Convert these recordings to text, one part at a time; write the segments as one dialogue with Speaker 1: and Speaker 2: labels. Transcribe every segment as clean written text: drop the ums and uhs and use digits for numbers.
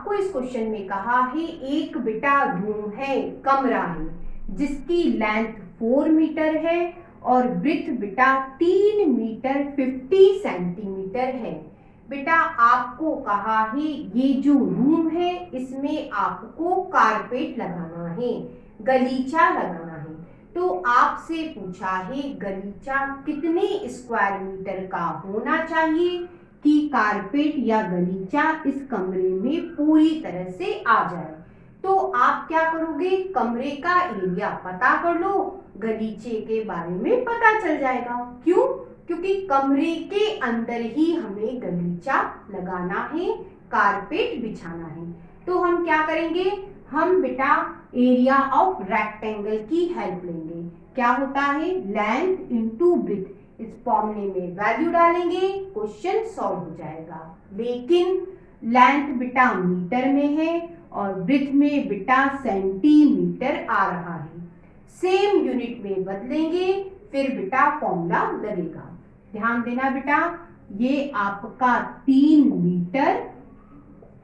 Speaker 1: आपको इस क्वेश्चन में कहा है एक बेटा रूम है, कमरा है, जिसकी लेंथ 4 मीटर है और ब्रेथ बेटा 3 मीटर 50 सेंटीमीटर है। बेटा आपको कहा है ये जो रूम है इसमें आपको कारपेट लगाना है, गलीचा लगाना है। तो आपसे पूछा है गलीचा कितने स्क्वायर मीटर का होना चाहिए कि कारपेट या गलीचा इस कमरे में पूरी तरह से आ जाए। तो आप क्या करोगे, कमरे का एरिया पता कर लो, गलीचे के बारे में पता चल जाएगा। क्यों? क्योंकि कमरे के अंदर ही हमें गलीचा लगाना है, कारपेट बिछाना है। तो हम क्या करेंगे, हम बेटा एरिया ऑफ रेक्टेंगल की हेल्प लेंगे। क्या होता है, लेंथ इनटू ब्रेथ, इस फॉर्मूले में वैल्यू डालेंगे, क्वेश्चन सॉल्व हो जाएगा। लेकिन लेंथ बेटा मीटर में है और ब्रेथ में बेटा सेंटीमीटर आ रहा है। सेम यूनिट में बदलेंगे फिर बेटा फॉर्मूला लगेगा। ध्यान देना बेटा, ये आपका 3 मीटर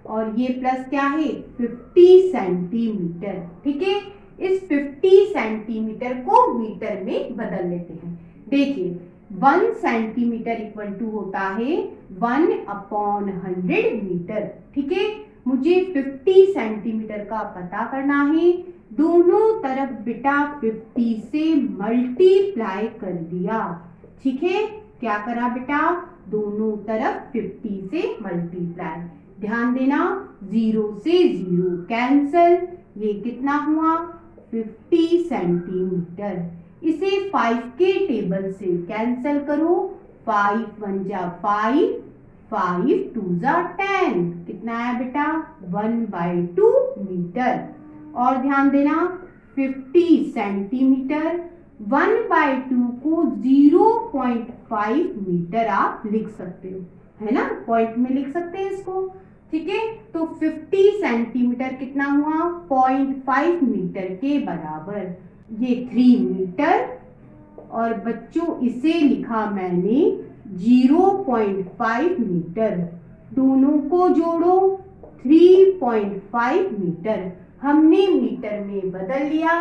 Speaker 1: और ये प्लस क्या है 50 सेंटीमीटर। ठीक है, इस 50 सेंटीमीटर को मीटर में बदल लेते हैं। देखिए 1 सेंटीमीटर इक्वल टू होता है 1/100 मीटर। ठीक है, मुझे 50 सेंटीमीटर का पता करना है। दोनों तरफ बेटा 50 से मल्टीप्लाई कर दिया। ठीक है, क्या करा बेटा, दोनों तरफ 50 से मल्टीप्लाई। ध्यान देना, 0 से 0 कैंसल, ये कितना हुआ 50 सेंटीमीटर। इसे 5 के टेबल से कैंसल करो, 5 1 जा 5, 5 2 जा 10, कितना आया बेटा 1/2 मीटर। और ध्यान देना 50 सेंटीमीटर 1/2 को 0.5 मीटर आप लिख सकते हो, है ना, पॉइंट में लिख सकते हैं इसको। ठीक है, तो 50 सेंटीमीटर कितना हुआ 0.5 मीटर के बराबर, ये 3 मीटर। और बच्चों इसे लिखा मैंने 0.5 मीटर, दोनों को जोड़ो 3.5 मीटर। हमने मीटर में बदल लिया।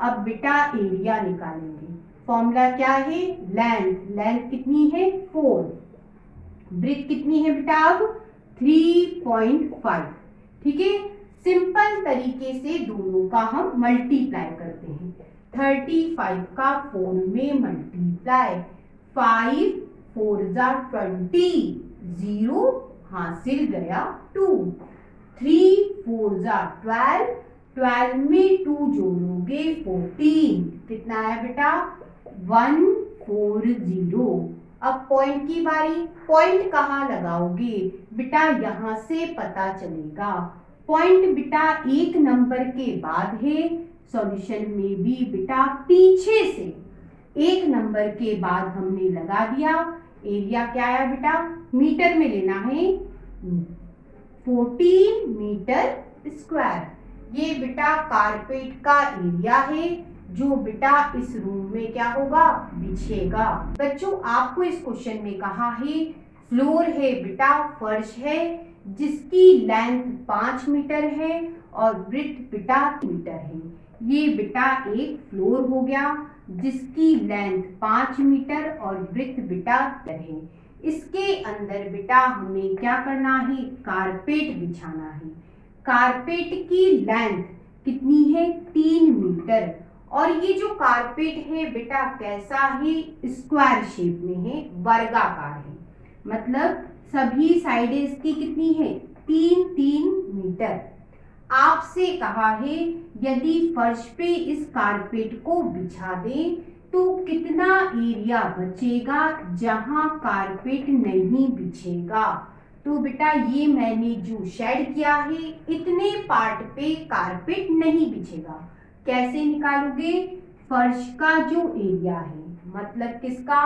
Speaker 1: अब बेटा एरिया निकालेंगे। फॉर्मूला क्या है, लेंथ, लेंथ कितनी है 4, ब्रेथ कितनी है बेटा अब 3.5। ठीक है, सिंपल तरीके से दोनों का हम मल्टीप्लाई करते हैं। 35 का 4 में मल्टीप्लाई, 5 4 जा 20, 0 हासिल गया 2, 3 4 जा 12, 12 में 2 जोड़ोगे 14, कितना आया बेटा 140। अब पॉइंट की बारी, पॉइंट कहाँ लगाओगे बेटा, यहां से पता चलेगा। पॉइंट बेटा 1 नंबर के बाद है, सॉल्यूशन में भी बेटा पीछे से 1 नंबर के बाद हमने लगा दिया। एरिया क्या आया बेटा, मीटर में लेना है 14 मीटर स्क्वायर। ये बेटा कारपेट का एरिया है जो बेटा इस रूम में क्या होगा, बिछेगा। बच्चों आपको इस क्वेश्चन में कहा है फ्लोर है बेटा, फर्श है, जिसकी लेंथ 5 मीटर है और ब्रेथ बेटा मीटर है। ये बेटा एक फ्लोर हो गया जिसकी लेंथ 5 मीटर और ब्रेथ बेटा है। इसके अंदर बेटा हमें क्या करना है, कारपेट बिछाना है। कारपेट की लेंथ कितनी है 3 मीटर और ये जो कारपेट है बेटा कैसा है, स्क्वायर शेप में है, वर्गाकार है, मतलब सभी साइडें इसकी कितनी है 3-3 मीटर। आपसे कहा है यदि फर्श पे इस कारपेट को बिछा दे तो कितना एरिया बचेगा जहां कारपेट नहीं बिछेगा। तो बेटा ये मैंने जो शेड किया है इतने पार्ट पे कारपेट नहीं बिछेगा। कैसे निकालोगे, फर्श का जो एरिया है, मतलब किसका,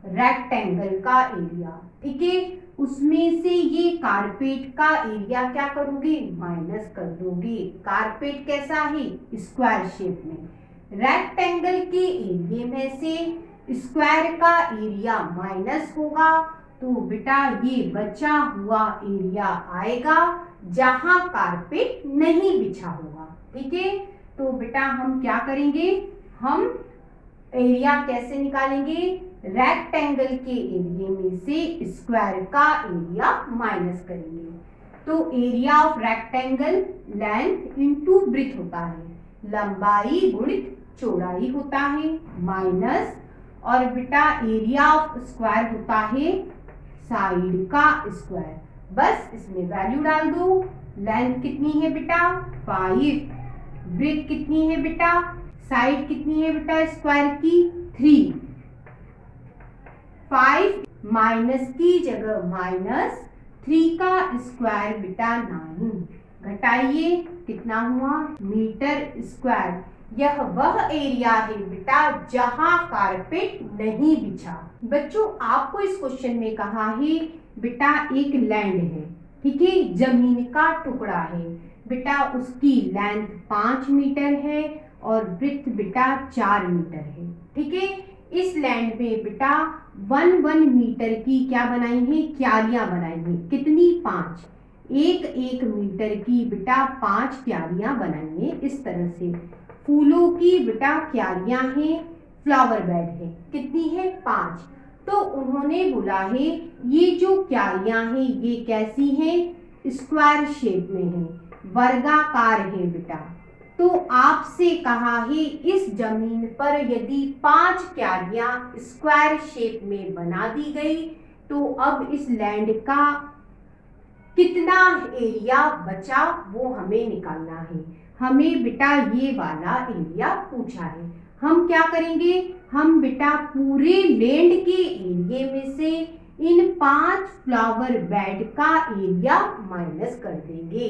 Speaker 1: रेक्टेंगल का एरिया। ठीक है, उसमें से ये कारपेट का एरिया क्या करोगे, माइनस कर दोगे। कारपेट कैसा है, स्क्वायर शेप में। रेक्टेंगल के एरिया में से स्क्वायर का एरिया माइनस होगा तो बेटा ये बचा हुआ एरिया आएगा जहां कारपेट नहीं बिछा होगा। ठीक है, तो बेटा हम क्या करेंगे, हम एरिया कैसे निकालेंगे, रेक्टेंगल के एरिया में से स्क्वायर का एरिया माइनस करेंगे। तो area of rectangle length into breadth होता है, लंबाई गुणित चौड़ाई होता है, माइनस, और बेटा एरिया ऑफ स्क्वायर होता है साइड का स्क्वायर। बस इसमें वैल्यू डाल दो। लेंथ कितनी है बेटा 5, ब्रेथ कितनी है बेटा, साइड कितनी है बेटा स्क्वायर की 3, 5 माइनस की जगह -3 का स्क्वायर बेटा 9, घटाइए कितना हुआ मीटर स्क्वायर। यह वह एरिया है बेटा जहां कारपेट नहीं बिछा। बच्चों आपको इस क्वेश्चन में कहा है बेटा एक लैंड है, ठीक है, जमीन का टुकड़ा है बेटा, उसकी लेंथ 5 मीटर है और ब्रेथ बेटा 4 मीटर है। ठीक है, इस लैंड में बेटा 1 मीटर की क्या बनाई है, क्यारियां बनाई है, कितनी 5, एक मीटर की बेटा 5 क्यारियां बनाई है। इस तरह से फूलों की बेटा क्यारियां हैं, फ्लावर बेड है, कितनी है 5। तो उन्होंने बोला है ये जो क्यारियां हैं ये कैसी हैं, स्क्वायर शेप में है, वर्गाकार है बेटा। तो आपसे कहा है इस जमीन पर यदि 5 क्यारियां स्क्वायर शेप में बना दी गई तो अब इस लैंड का कितना एरिया बचा वो हमें निकालना है। हमें बेटा ये वाला एरिया पूछा है। हम क्या करेंगे, हम बेटा पूरे लैंड के एरिया में से इन 5 फ्लावर बेड का एरिया माइनस कर देंगे,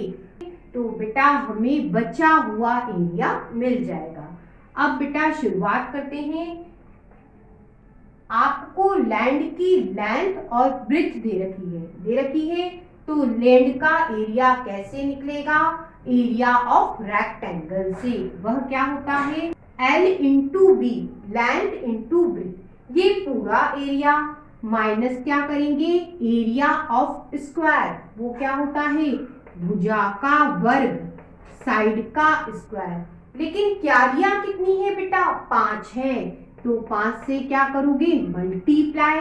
Speaker 1: तो बेटा हमें बचा हुआ एरिया मिल जाएगा। अब बेटा शुरुआत करते हैं। आपको लैंड की लेंथ और ब्रेथ दे रखी है, तो लैंड का एरिया कैसे निकलेगा, एरिया ऑफ रेक्टेंगल से। वह क्या होता है L into B, length into breadth, ये पूरा एरिया माइनस क्या करेंगे एरिया ऑफ स्क्वायर, वो क्या होता है भुजा का वर्ग, साइड का स्क्वायर। लेकिन क्यारियां कितनी है बेटा 5 है, तो 5 से क्या करोगे मल्टीप्लाई,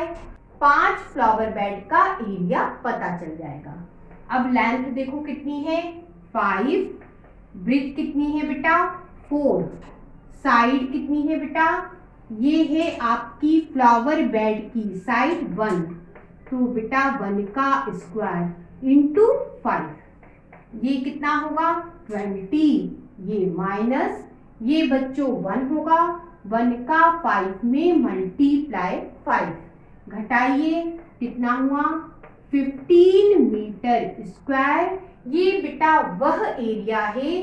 Speaker 1: 5 फ्लावर बेड का एरिया पता चल जाएगा। अब लेंथ देखो कितनी है 5, ब्रेथ कितनी है बेटा 4, साइड कितनी है बेटा, ये है आपकी फ्लावर बेड की साइड 1, तो बेटा 1 का स्क्वायर इंटू 5, ये कितना होगा 20, ये माइनस, ये बच्चों 1 होगा, 1 का 5 में मल्टीप्लाई 5, घटाइए कितना हुआ 15 मीटर स्क्वायर। ये बेटा वह एरिया है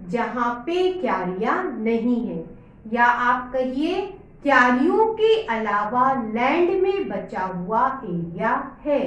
Speaker 1: जहां पे क्यारियां नहीं है, या आप कहिए क्यारियों के अलावा लैंड में बचा हुआ एरिया है।